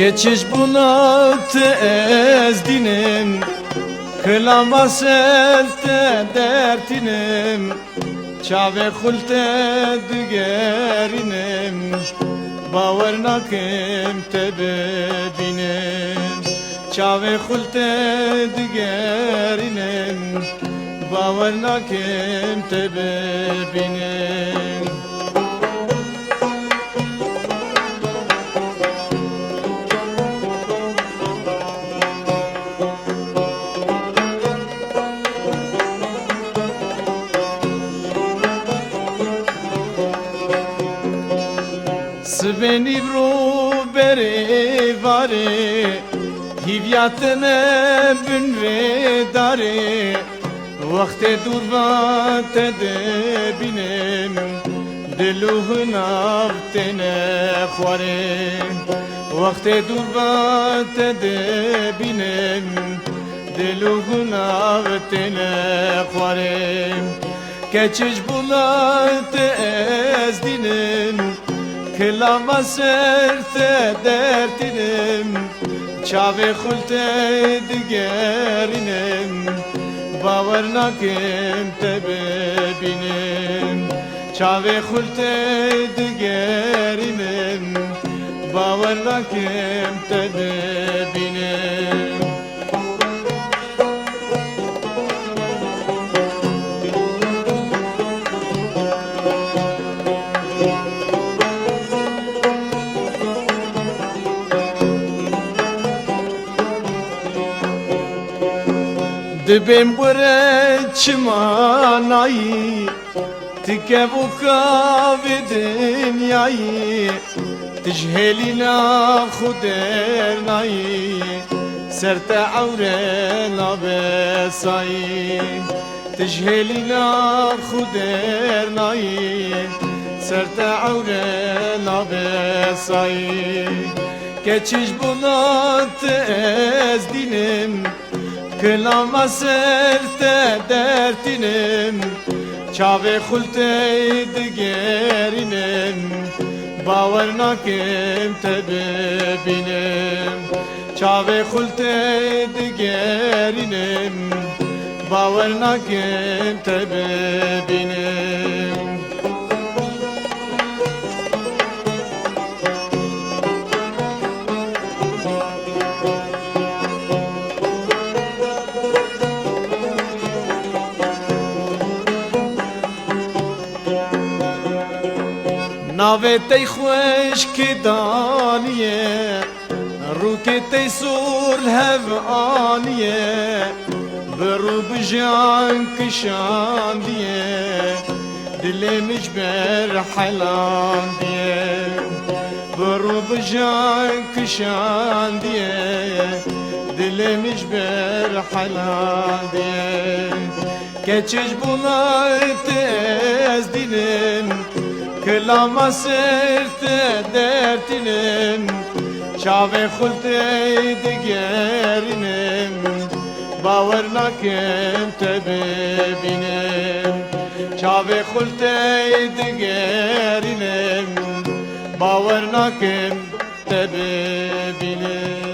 Geçiş bunaktı ezdinim, kılamaz elde dertinim, çave hulte dügerinim, baver nakim tebebinim, çave hulte dügerinim, baver nakim tebebinim. Beni bro beri vari hivyatine bünve dari vakte durvate de binem diluhun avtene khware vakte durvate de binem diluhun avtene khware keçiş bulat ezdinim Kılama serte dertinim, çave hulte digerinim, baver nakim tebebinim, çave hulte digerinim, baver nakim tebebinim. Dibim bure çimanayı Tike bu kavi dünyayı Tijhelina khudernayı Serte avrena besayı Tijhelina khudernayı Serte avrena besayı Geçiş bulat ezdinim Kılama serte dertinim, çave hulte digerinim, baver nakim tebebinim, çave hulte digerinim, baver nakim tebebinim. Navetey خوش کدانیه روکتی سور هوانیه برو بجان کشاندیه دلمش بر حلان دیه برو بجان کشاندیه دلمش بر حلان دیه keçiş bulayt ez dilim Kılama serte dertinim Çave hulte digerinim Baver nakim tebebinim Çave hulte digerinim Baver nakim tebebinim